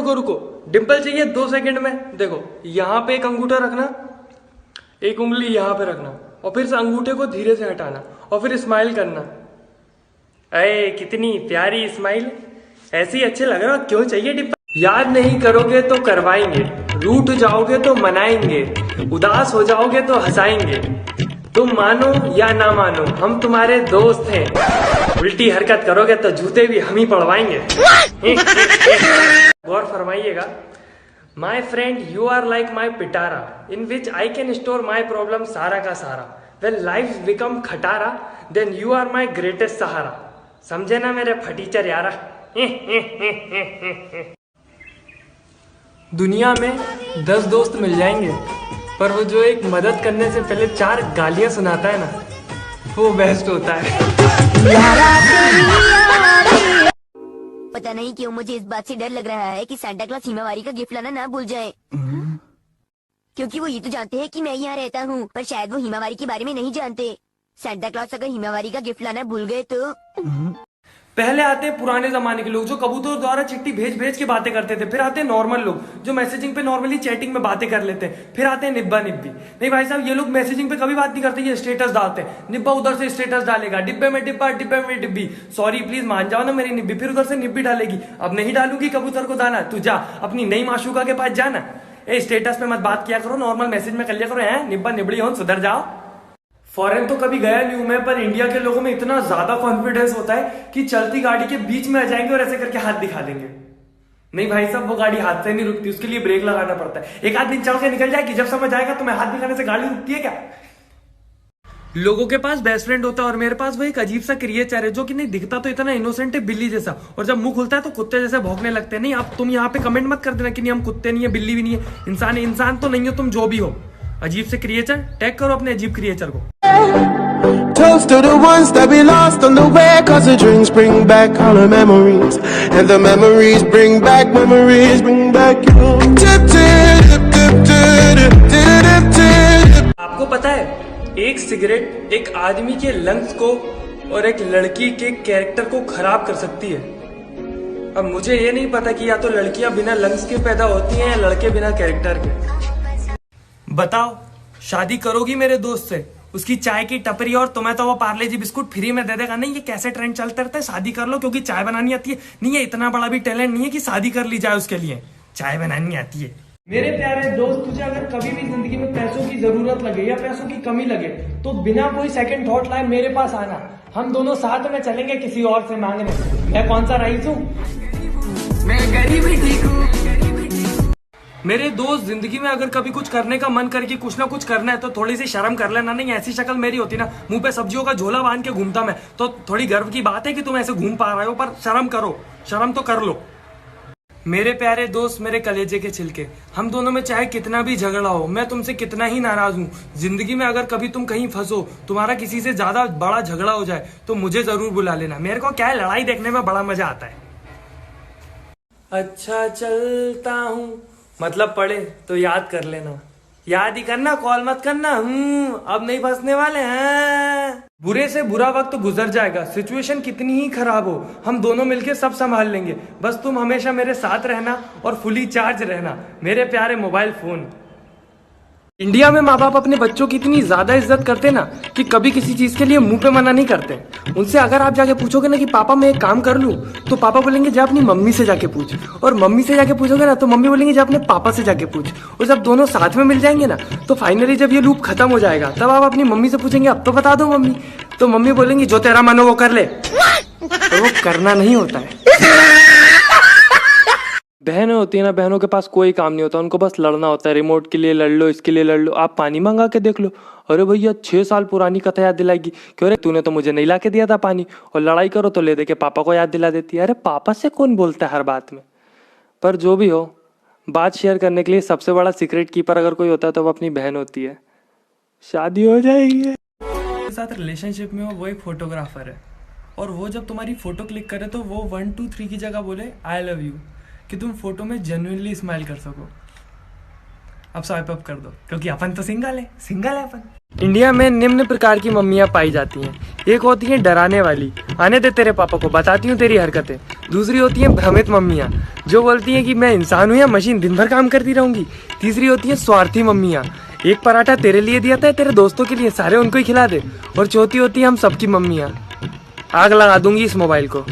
रुको रुको, डिंपल चाहिए 2 सेकंड में। देखो यहाँ पे एक अंगूठा रखना, एक उंगली यहाँ पे रखना और फिर से अंगूठे को धीरे से हटाना और फिर स्माइल करना। अरे कितनी प्यारी स्माइल, ऐसी अच्छे लग रहा, क्यों चाहिए डिंपल। याद नहीं करोगे तो करवाएंगे, रूठ जाओगे तो मनाएंगे, उदास हो जाओगे तो हंसाएंगे। तुम मानो या ना मानो हम तुम्हारे दोस्त हैं, उल्टी हरकत करोगे तो जूते भी हम ही पड़वाएंगे। गौर फरमाइएगा। My friend you are like my पिटारा in which I can store my problem सारा का सारा। वेन लाइफ बिकम खटारा then you are my greatest सहारा। समझे ना मेरे फटीचर यारा। दुनिया में 10 दोस्त मिल जाएंगे, पर वो जो एक मदद करने से पहले 4 गालियां सुनाता है ना, वो बेस्ट होता है। पता नहीं क्यों मुझे इस बात से डर लग रहा है कि सांता क्लॉज हिमावारी का गिफ्ट लाना ना भूल जाए। क्योंकि वो ये तो जानते हैं कि मैं यहाँ रहता हूँ, पर शायद वो हिमावारी के बारे में नहीं जानते। सांता क्लॉज अगर हिमावारी का गिफ्ट लाना भूल गए तो। पहले आते हैं पुराने जमाने के लोग जो कबूतर द्वारा चिट्ठी भेज भेज के बातें करते थे। फिर आते हैं नॉर्मल लोग जो मैसेजिंग पे नॉर्मली चैटिंग में बातें कर लेते हैं। फिर आते हैं निब्बा निब्बी। नहीं भाई साहब, ये लोग मैसेजिंग पे कभी बात नहीं करते, ये स्टेटस डालते हैं। निब्बा उधर से स्टेटस डालेगा, डिब्बे में डिब्बा, डिब्बे में डिब्बी, सॉरी प्लीज मान जाओ ना मेरी निब्बी। फिर उधर से निब्बी डालेगी, अब नहीं डालूंगी कबूतर को दाना, तू जा अपनी नई माशूका के पास जाना। ए स्टेटस पे मत बात किया करो, नॉर्मल मैसेज में कर लिया करो। है निब्बा निबड़ी हो, सुधर जाओ। फॉरेन तो कभी गया नहीं हूं मैं, पर इंडिया के लोगों में इतना ज्यादा कॉन्फिडेंस होता है कि चलती गाड़ी के बीच में आ जाएंगे और ऐसे करके हाथ दिखा देंगे। नहीं भाई साहब, वो गाड़ी हाथ से नहीं रुकती, उसके लिए ब्रेक लगाना पड़ता है। एक आदमी चल के निकल जाएगी, जब समझ आएगा तो मैं हाथ दिखाने से गाड़ी रुकती है क्या। लोगों के पास बेस्ट फ्रेंड होता है और मेरे पास वो एक अजीब सा क्रिएचर है जो कि नहीं दिखता तो इतना इनोसेंट है, बिल्ली जैसा, और जब मुंह खुलता है तो कुत्ते जैसे भौंकने लगते हैं। नहीं आप तुम यहाँ पे कमेंट मत कर देना कि नहीं हम कुत्ते नहीं है, बिल्ली भी नहीं है, इंसान है। इंसान तो नहीं हो तुम, जो भी हो, अजीब से क्रिएचर। टैग करो अपने अजीब क्रिएचर को। Toast to the ones that we lost on the way, 'cause the drinks bring back all the memories, and the memories bring back you. आपको पता है, एक सिगरेट एक आदमी के लंग्स को और एक लड़की के कैरेक्टर को खराब कर सकती है। अब मुझे ये नहीं पता कि या तो लड़कियां बिना लंग्स के पैदा होती हैं या लड़के बिना कैरेक्टर के। बताओ, शादी करोगी मेरे दोस्त से, उसकी चाय की टपरी और तुम्हें तो वो पार्ले जी बिस्कुट फ्री में दे देगा। नहीं, ये कैसे ट्रेंड चलते रहते हैं, शादी कर लो क्योंकि चाय बनानी आती है। नहीं है इतना बड़ा भी टैलेंट नहीं है कि शादी कर ली जाए उसके लिए, चाय बनानी आती है। मेरे प्यारे दोस्त, तुझे अगर कभी भी जिंदगी में पैसों की जरूरत लगे या पैसों की कमी लगे तो बिना कोई सेकंड थॉट लाए मेरे पास आना। हम दोनों साथ में चलेंगे किसी और से मांगने। मैं कौन सा रईस हूँ, मैं गरीब ही ठीक हूँ। मेरे दोस्त, जिंदगी में अगर कभी कुछ करने का मन करके कुछ ना कुछ करना है तो थोड़ी सी शर्म कर लेना। नहीं ऐसी शक्ल मेरी होती ना, मुंह पे सब्जियों का झोला बांध के घूमता मैं, तो थोड़ी गर्व की बात है कि तुम ऐसे घूम पा रहे हो, पर शर्म करो, शर्म तो कर लो। मेरे प्यारे दोस्त, मेरे कलेजे के छिलके, हम दोनों में चाहे कितना भी झगड़ा हो, मैं तुमसे कितना ही नाराज हूँ, जिंदगी में अगर कभी तुम कहीं फंसो, तुम्हारा किसी से ज्यादा बड़ा झगड़ा हो जाए तो मुझे जरूर बुला लेना। मेरे को क्या है, लड़ाई देखने में बड़ा मजा आता है। अच्छा चलता हूँ मतलब पढ़े तो याद कर लेना, याद ही करना, कॉल मत करना। अब नहीं फंसने वाले हैं। बुरे से बुरा वक्त तो गुजर जाएगा, सिचुएशन कितनी ही खराब हो, हम दोनों मिलके सब संभाल लेंगे। बस तुम हमेशा मेरे साथ रहना और फुली चार्ज रहना, मेरे प्यारे मोबाइल फोन। इंडिया में माँ बाप अपने बच्चों की इतनी ज्यादा इज्जत करते ना कि कभी किसी चीज के लिए मुंह पे मना नहीं करते। उनसे अगर आप जाके पूछोगे ना कि पापा मैं एक काम कर लूं, तो पापा बोलेंगे जा अपनी मम्मी से जाके पूछ, और मम्मी से जाके पूछोगे ना तो मम्मी बोलेंगे जा अपने पापा से जाके पूछ। और जब दोनों साथ में मिल जाएंगे ना तो फाइनली जब ये लूप खत्म हो जाएगा तब आप अपनी मम्मी से पूछेंगे अब तो बता दो मम्मी, तो मम्मी बोलेंगी जो तेरा मन हो वो कर ले, तो वो करना नहीं होता है। बहनें होती है ना, बहनों के पास कोई काम नहीं होता, उनको बस लड़ना होता है। रिमोट के लिए लड़ लो, इसके लिए लड़ लो, आप पानी मंगा के देख लो, अरे भैया 6 साल पुरानी कथा याद दिलाएगी, क्यों रे तूने तो मुझे नहीं ला के दिया था पानी। और लड़ाई करो तो ले दे के पापा को याद दिला देती है। अरे पापा से कौन बोलता है हर बात में। पर जो भी हो, बात शेयर करने के लिए सबसे बड़ा सीक्रेट कीपर अगर कोई होता है तो वो अपनी बहन होती है। शादी हो जाएगी। मेरे साथ रिलेशनशिप में हो वो एक फोटोग्राफर है, और वो जब तुम्हारी फोटो क्लिक करे तो वो 1 2 3 की जगह बोले आई लव यू, कि तुम फोटो में जेन्युइनली स्माइल कर सको। अब स्वाइप अप कर दो, क्योंकि अपन तो सिंगल है अपन। इंडिया में निम्न प्रकार की मम्मियाँ पाई जाती हैं। एक होती है डराने वाली, आने दे तेरे पापा को, बताती हूँ तेरी हरकतें। दूसरी होती है भ्रमित मम्मियाँ, जो बोलती हैं कि मैं इंसान हूँ या मशीन, दिन भर काम करती रहूंगी। तीसरी होती है स्वार्थी मम्मियाँ, एक पराठा तेरे लिए दिया था, तेरे दोस्तों के लिए, सारे उनको ही खिला दे। और चौथी होती है हम सबकी मम्मियाँ। आग लगा दूंगी इस मोबाइल को।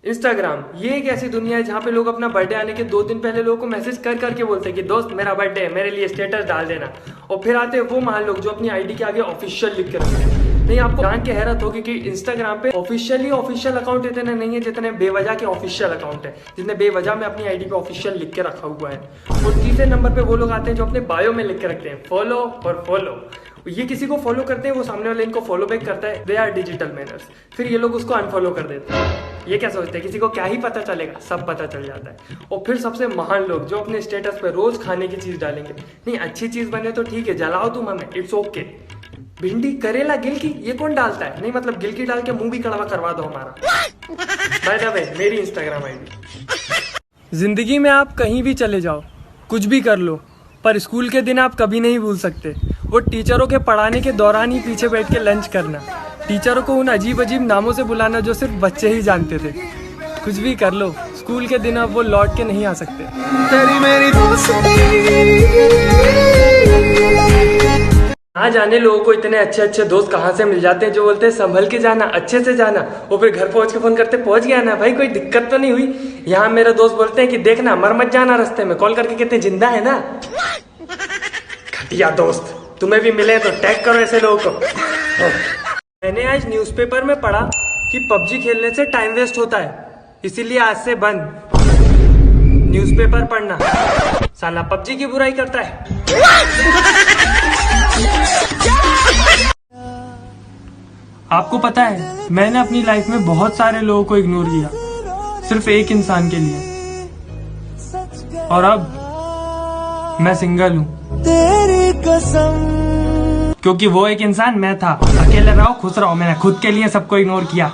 इंस्टाग्राम ये एक ऐसी दुनिया है जहाँ पे लोग अपना बर्थडे आने के 2 दिन पहले लोगों को मैसेज कर करके बोलते हैं कि दोस्त मेरा बर्थडे है, मेरे लिए स्टेटस डाल देना। और फिर आते हैं वो महान लोग जो अपनी आईडी के आगे ऑफिशियल लिख के रखते हैं। नहीं, आपको जान के हैरत होगी कि इंस्टाग्राम पे ऑफिशियल अकाउंट इतने नहीं है जितने बेवजह के ऑफिशियल अकाउंट है, जितने बेवजह में अपनी आईडी पे ऑफिशियल लिख के रखा हुआ है। और तीसरे नंबर पे वो लोग आते हैं जो अपने बायो में लिख के रखते हैं फॉलो और फॉलो। ये किसी को फॉलो करते हैं, वो सामने वाले इनको फॉलो बैक करता है, दे आर डिजिटल मैनर्स। फिर ये लोग उसको अनफॉलो कर देते हैं। ये क्या सोचते हैं किसी को क्या ही पता चलेगा, सब पता चल जाता है। और फिर सबसे महान लोग जो अपने स्टेटस पे रोज खाने की चीज डालेंगे। नहीं, अच्छी चीज बने तो ठीक है, जलाओ तुम हमें, इट्स ओके। भिंडी करेला गिलकी ये कौन डालता है? नहीं, मतलब गिलकी डाल के मुंह भी कड़वा करवा दो हमारा। बाय द वे, मेरी इंस्टाग्राम आईडी। जिंदगी में आप कहीं भी चले जाओ, कुछ भी कर लो, पर स्कूल के दिन आप कभी नहीं भूल सकते। वो टीचरों के पढ़ाने के दौरान ही पीछे बैठ के लंच करना, टीचरों को उन अजीब अजीब नामों से बुलाना जो सिर्फ बच्चे ही जानते थे। कुछ भी कर लो, स्कूल के दिन अब वो लौट के नहीं आ सकते। तेरी मेरी ना जाने लोगों को इतने अच्छे अच्छे दोस्त कहाँ से मिल जाते हैं जो बोलते हैं संभल के जाना, अच्छे से जाना। वो फिर घर पहुंच के फोन करते, पहुंच गया ना भाई, कोई दिक्कत तो नहीं हुई। यहाँ मेरे दोस्त बोलते हैं कि देखना मर मत जाना, रास्ते में कॉल करके कहते हैं जिंदा है ना। घटिया दोस्त, तुम्हें भी मिले तो टैग करो ऐसे लोगों को। मैंने आज न्यूज़पेपर में पढ़ा कि पबजी खेलने से टाइम वेस्ट होता है, इसीलिए आज से बंद न्यूज़पेपर पढ़ना। साला पबजी की बुराई करता है। आपको पता है मैंने अपनी लाइफ में बहुत सारे लोगों को इग्नोर किया, सिर्फ एक इंसान के लिए, और अब मैं सिंगल हूँ। तेरी कसम, क्योंकि वो एक इंसान मैं था। अकेले रहो खुश रहो, मैंने खुद के लिए सबको इग्नोर किया।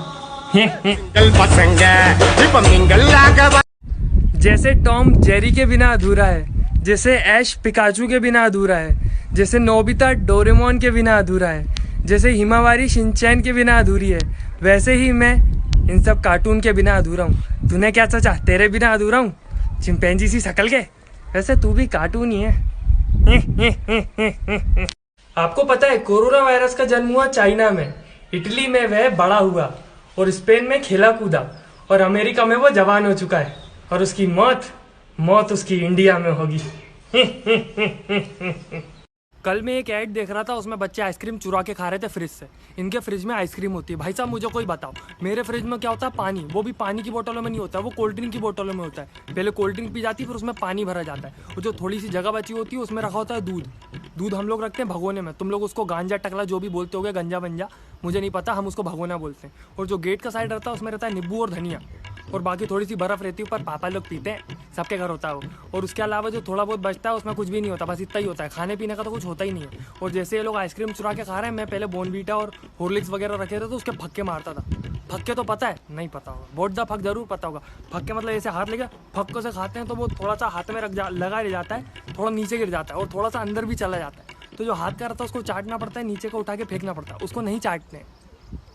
जैसे टॉम जेरी के बिना अधूरा है, जैसे ऐश पिकाचू के बिना अधूरा है, जैसे नोबिता डोरेमोन के बिना अधूरा है, जैसे हिमावारी शिनचैन के बिना अधूरी है, वैसे ही मैं इन सब कार्टून के बिना अधूरा हूँ। तूने क्या सोचा तेरे बिना अधूरा हूँ? चिंपैंजी सी शक्ल के, वैसे तू भी कार्टून ही है। आपको पता है कोरोना वायरस का जन्म हुआ चाइना में, इटली में वह बड़ा हुआ, और स्पेन में खेला कूदा, और अमेरिका में वो जवान हो चुका है, और उसकी मौत उसकी इंडिया में होगी। कल मैं एक ऐड देख रहा था, उसमें बच्चे आइसक्रीम चुरा के खा रहे थे फ्रिज से। इनके फ्रिज में आइसक्रीम होती है। भाई साहब मुझे कोई बताओ, मेरे फ्रिज में क्या होता है? पानी, वो भी पानी की बोतलों में नहीं होता है, वो कोल्ड ड्रिंक की बोतलों में होता है। पहले कोल्ड ड्रिंक पी जाती है, फिर उसमें पानी भरा जाता है, और जो थोड़ी सी जगह बची होती है उसमें रखा होता है दूध हम लोग रखते हैं भगोने में। तुम लोग उसको गांजा टकला जो भी बोलते होगे, गंजा बंजा, मुझे नहीं पता, हम उसको भगोना बोलते हैं। और जो गेट का साइड रहता है उसमें रहता है नींबू और धनिया, और बाकी थोड़ी सी बर्फ रहती है ऊपर, पापा लोग पीते हैं, सबके घर होता है वो। और उसके अलावा जो थोड़ा बहुत बचता है उसमें कुछ भी नहीं होता, बस इतना ही होता है, खाने पीने का तो कुछ होता ही नहीं है। और जैसे ये लोग आइसक्रीम चुरा के खा रहे हैं, मैं पहले बोर्नवीटा और हॉर्लिक्स वगैरह रखे थे तो उसके फक्के मारता था। फक्के तो पता है? नहीं पता होगा। बोट द फक जरूर पता होगा। फक्के मतलब ऐसे हाथ लेके फक्कों से खाते हैं तो वो थोड़ा सा हाथ में लगा रह जाता है, थोड़ा नीचे गिर जाता है और थोड़ा सा अंदर भी चला जाता है। तो जो हाथ का रहता है उसको चाटना पड़ता है, नीचे को उठा के फेंकना पड़ता है। उसको नहीं चाटते हैं,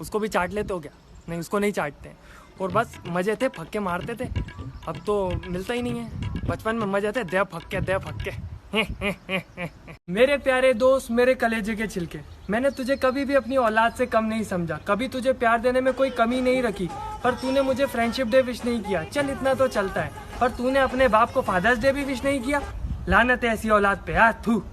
उसको भी चाट लेते हो क्या? नहीं, उसको नहीं चाटते हैं। और बस मजे थे, फक्के मारते थे। अब तो मिलता ही नहीं है। बचपन में मजे थे, दे फक्के। मेरे प्यारे दोस्त, मेरे कलेजे के छिलके, मैंने तुझे कभी भी अपनी औलाद से कम नहीं समझा, कभी तुझे प्यार देने में कोई कमी नहीं रखी, पर तूने मुझे फ्रेंडशिप डे विश नहीं किया। चल इतना तो चलता है, पर तूने अपने बाप को फादर्स डे भी विश नहीं किया। लानत है ऐसी औलाद पे यार, थू।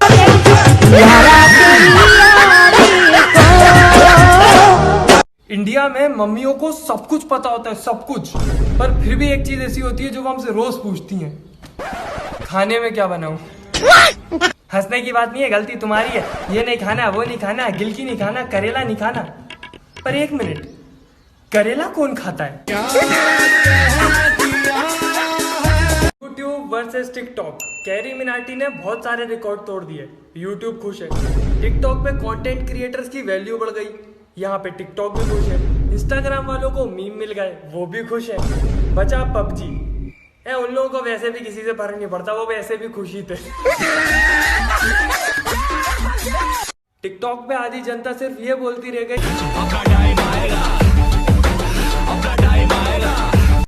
इंडिया में मम्मियों को सब कुछ पता होता है, सब कुछ, पर फिर भी एक चीज ऐसी होती है जो वो हमसे रोज पूछती हैं, खाने में क्या बनाऊं? हंसने की बात नहीं है, गलती तुम्हारी है। ये नहीं खाना, वो नहीं खाना, गिलकी नहीं खाना, करेला नहीं खाना। पर एक मिनट, करेला कौन खाता है? YouTube versus TikTok, carry Minati ने बहुत सारे रिकॉर्ड तोड़ दिए। यूट्यूब खुश है, टिकटॉक पे कंटेंट क्रिएटर्स की वैल्यू बढ़ गई, यहाँ पे टिकटॉक भी खुश है। इंस्टाग्राम वालों को मीम मिल गए, वो भी खुश है। बचा पबजी, उन लोगों को वैसे भी किसी से फर्क नहीं पड़ता, वो वैसे भी खुशी थे। टिकटॉक पे आधी जनता सिर्फ ये बोलती रह गई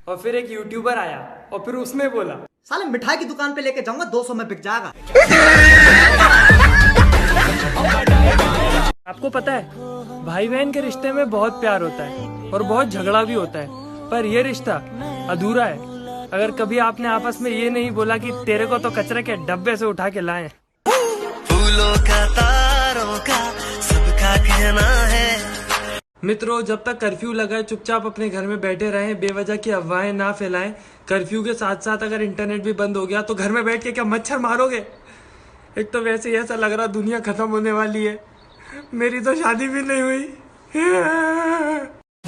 और फिर एक यूट्यूबर आया और फिर उसने बोला साले मिठाई की दुकान पे लेके जाऊंगा 200 में बिक जाएगा। आपको पता है भाई बहन के रिश्ते में बहुत प्यार होता है और बहुत झगड़ा भी होता है, पर ये रिश्ता अधूरा है अगर कभी आपने आपस में ये नहीं बोला कि तेरे को तो कचरे के डब्बे से उठा के लाएं। फूलों का तारों का सबका कहना है। मित्रों, जब तक कर्फ्यू लगा है चुपचाप अपने घर में बैठे रहें, बेवजह की अफवाहें ना फैलाएं। कर्फ्यू के साथ साथ अगर इंटरनेट भी बंद हो गया तो घर में बैठ के क्या मच्छर मारोगे? एक तो वैसे ही ऐसा लग रहा दुनिया खत्म होने वाली है, मेरी तो शादी भी नहीं हुई।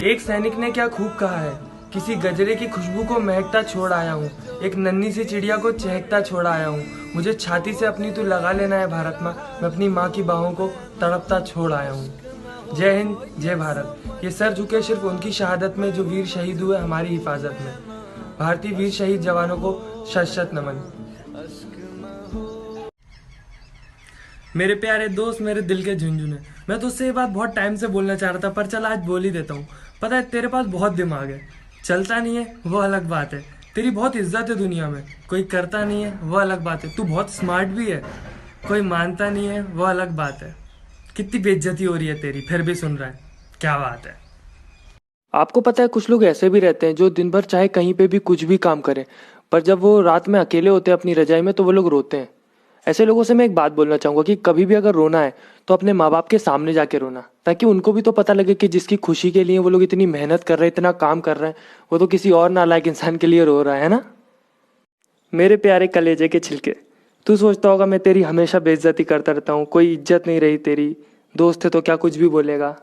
एक सैनिक ने क्या खूब कहा है, किसी गजरे की खुशबू को महकता छोड़ आया हूँ, एक नन्ही सी चिड़िया को चहकता छोड़ आया हूँ, मुझे छाती से अपनी तू लगा लेना है भारत माँ, मैं अपनी माँ की बाहों को तड़पता छोड़ आया हूँ। जय हिंद, जय भारत। ये सर झुके सिर्फ उनकी शहादत में जो वीर शहीद हुए हमारी हिफाजत में। भारतीय वीर शहीद जवानों को शत शत नमन। मेरे प्यारे दोस्त, मेरे दिल के झुनझुने, मैं तुझसे ये बात बहुत टाइम से बोलना चाह रहा था, पर चल आज बोल ही देता हूँ। पता है तेरे पास बहुत दिमाग है, चलता नहीं है वो अलग बात है, तेरी बहुत इज्जत है दुनिया में, कोई करता नहीं है वो अलग बात है, तू बहुत स्मार्ट भी है, कोई मानता नहीं है वो अलग बात है। कितनी बेइज्जती हो रही है तेरी, फिर भी सुन रहा है, क्या बात है। आपको पता है कुछ लोग ऐसे भी रहते हैं जो दिन भर चाहे कहीं पे भी कुछ भी काम करें, पर जब वो रात में अकेले होते हैं अपनी रजाई में तो वो लोग रोते हैं। ऐसे लोगों से मैं एक बात बोलना चाहूँगा कि कभी भी अगर रोना है तो अपने माँ बाप के सामने जाके रोना, ताकि उनको भी तो पता लगे कि जिसकी खुशी के लिए वो लोग इतनी मेहनत कर रहे हैं, इतना काम कर रहे हैं, वो तो किसी और नालायक इंसान के लिए रो रहा है ना। मेरे प्यारे कलेजे के छिलके, तू सोचता होगा मैं तेरी हमेशा बेइज्जती करता रहता हूँ, कोई इज्जत नहीं रही तेरी, दोस्त है तो क्या कुछ भी बोलेगा।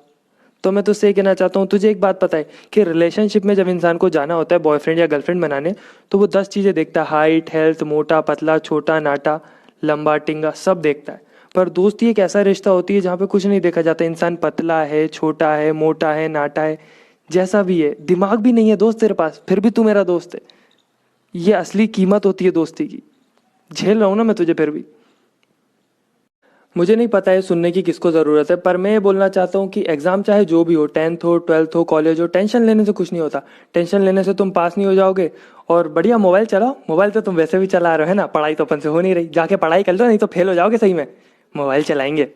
तो मैं तुझसे कहना चाहता हूँ, तुझे एक बात पता है कि रिलेशनशिप में जब इंसान को जाना होता है बॉयफ्रेंड या गर्लफ्रेंड बनाने, तो वो 10 चीज़ें देखता है, हाइट, हेल्थ, मोटा पतला छोटा नाटा लंबा टिंगा, सब देखता है। पर दोस्ती एक ऐसा रिश्ता होती है जहाँ पे कुछ नहीं देखा जाता, इंसान पतला है, छोटा है, मोटा है, नाटा है, जैसा भी है, दिमाग भी नहीं है दोस्त तेरे पास, फिर भी तू मेरा दोस्त है। ये असली कीमत होती है दोस्ती की। झेल रहा हूँ ना मैं तुझे, फिर भी। मुझे नहीं पता है सुनने की किसको ज़रूरत है, पर मैं ये बोलना चाहता हूँ कि एग्ज़ाम चाहे जो भी हो, 10th हो, 12th हो, कॉलेज हो, टेंशन लेने से कुछ नहीं होता। टेंशन लेने से तुम पास नहीं हो जाओगे। और बढ़िया मोबाइल चलाओ, मोबाइल तो तुम वैसे भी चला रहे हो है ना, पढ़ाई तो अपन से हो नहीं रही, जाके पढ़ाई कर लो, नहीं तो फेल हो जाओगे सही में। मोबाइल चलाएंगे।